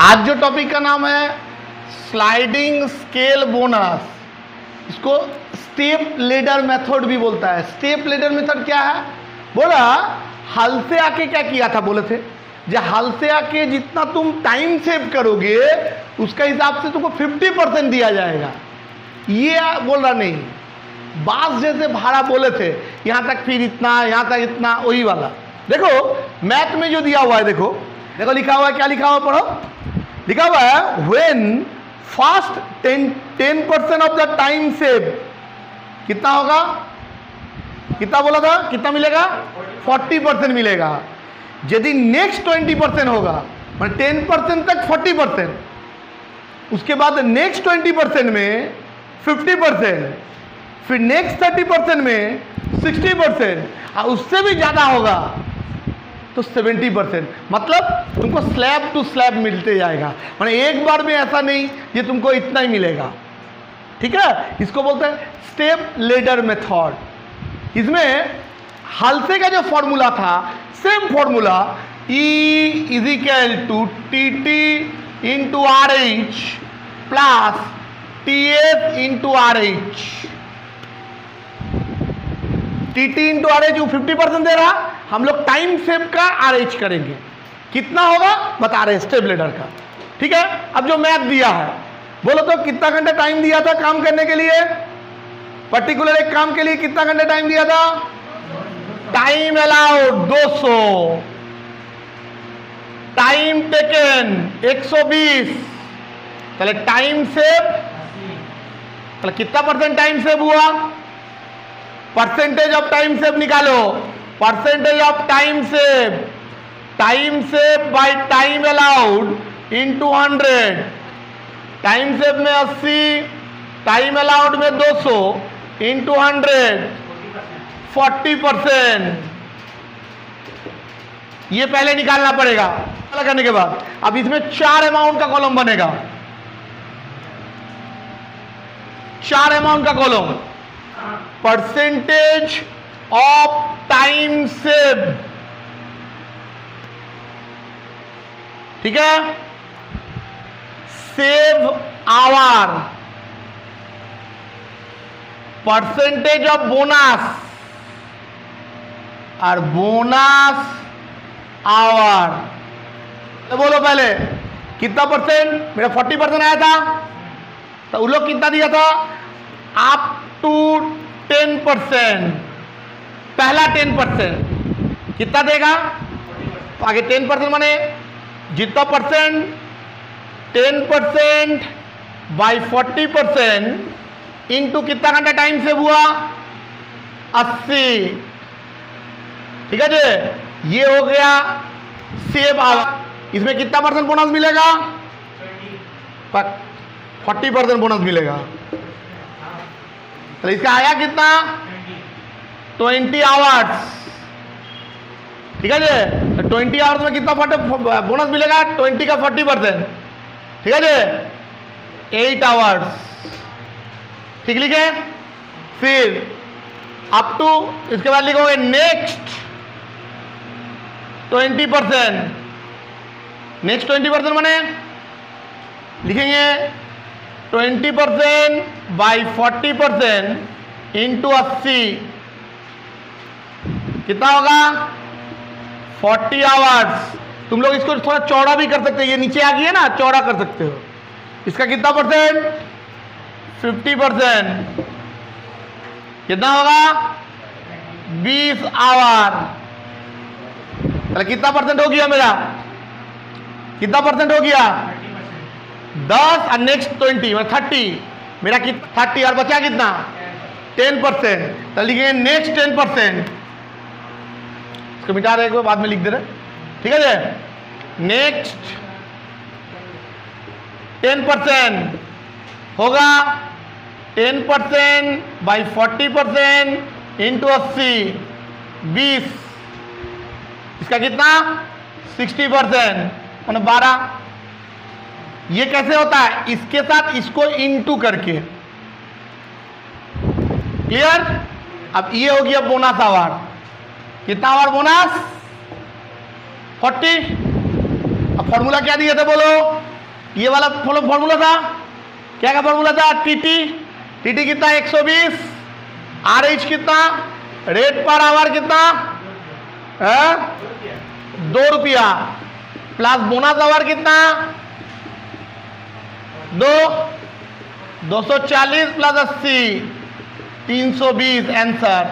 आज जो टॉपिक का नाम है स्लाइडिंग स्केल बोनस, इसको स्टेप लेडर मेथड भी बोलता है। स्टेप लेडर मेथड क्या है? बोला हल से आके क्या किया था, बोले थे जो हल से आके जितना तुम टाइम सेव करोगे उसका हिसाब से तुमको 50% दिया जाएगा। ये बोल रहा नहीं, बास जैसे भाड़ा बोले थे यहां तक फिर इतना, यहां तक इतना, वही वाला। देखो मैथ में जो दिया हुआ है, देखो देखो लिखा हुआ है, क्या लिखा हुआ पढ़ो, लिखा हुआ है when first 10% of the time save कितना होगा, कितना बोला था, कितना मिलेगा, 40% मिलेगा। यदि नेक्स्ट 20% होगा, मतलब 10% तक 40%, उसके बाद नेक्स्ट 20% में 50%, फिर नेक्स्ट 30% में 60%, और उससे भी ज्यादा होगा तो 70%। मतलब तुमको स्लैब टू स्लैब मिलते जाएगा, मतलब एक बार में ऐसा नहीं ये तुमको इतना ही मिलेगा। ठीक है, इसको बोलते हैं स्टेप लेडर मेथड। इसमें हल्से का जो फॉर्मूला था same formula, E is equal to TT into RH plus TS into RH। TT into RH 50% दे रहा, हम लोग टाइम सेव का RH करेंगे, कितना होगा बता रहे स्टेप लेडर का। ठीक है, अब जो मैथ दिया है बोलो तो कितना घंटा टाइम दिया था काम करने के लिए, पर्टिकुलर एक काम के लिए कितना घंटा टाइम दिया था, टाइम अलाउड 200, टाइम टेकन 120, चले टाइम सेव, चले कितना परसेंट टाइम सेव हुआ, परसेंटेज ऑफ टाइम सेव निकालो, percentage of time save by time allowed into 100, time save में 80, टाइम अलाउड में 200 इंटू 100, 40%। ये पहले निकालना पड़ेगा। अलग करने के बाद अब इसमें 4 अमाउंट का कॉलम बनेगा, 4 अमाउंट का column, percentage of time save, ठीक है, save hour, percentage of bonus और बोनस आवर। तो बोलो पहले कितना परसेंट, मेरा 40% आया था, तो उन लोग कितना दिया था, अप टू 10%, पहला 10% कितना देगा, आगे 10% माने जितना परसेंट, 10% बाई 40% इंटू कितना घंटा टाइम सेव हुआ, 80। ठीक है जी, ये हो गया सेव आवर। इसमें कितना परसेंट बोनस मिलेगा, 40% बोनस मिलेगा। तो इसका आया कितना, 20 आवर्स। ठीक है जी, 20 आवर्स में कितना बोनस मिलेगा, 20 का 40%। ठीक है जी, 8 आवर्स। ठीक लिखे, फिर अप टू, इसके बाद लिखोगे नेक्स्ट 20%, नेक्स्ट 20% माने लिखेंगे 20% बाई 40% इंटू 80, कितना होगा, 40 आवर्स। तुम लोग इसको थोड़ा चौड़ा भी कर सकते हो, ये नीचे आ गई है ना, चौड़ा कर सकते हो। इसका कितना परसेंट, 50%, कितना होगा, 20 आवर। कितना परसेंट हो गया मेरा, कितना परसेंट हो गया, 10 और नेक्स्ट 20 मतलब 30, मेरा कितना 30 और बचा कितना 10%। तो लिखेंगे नेक्स्ट 10%, इसको मिटा रहे, एक बाद में लिख दे रहे। ठीक है जी, नेक्स्ट 10% होगा 10% बाई 40% इंटू 80, 20, इसका कितना 60% मतलब 12। ये कैसे होता है, इसके साथ इसको इंटू करके, क्लियर। अब ये हो गया बोनस आवर, कितना आवर बोनस, 40। अब फॉर्मूला क्या दिए थे बोलो, ये वाला फॉर्मूला था, क्या का फॉर्मूला था? टीटी। टीटी कितना? 120। RH कितना? रेट पर आवर कितना? 2 रुपया। प्लस बोनस आवर कितना? 240 प्लस 80 320 आंसर।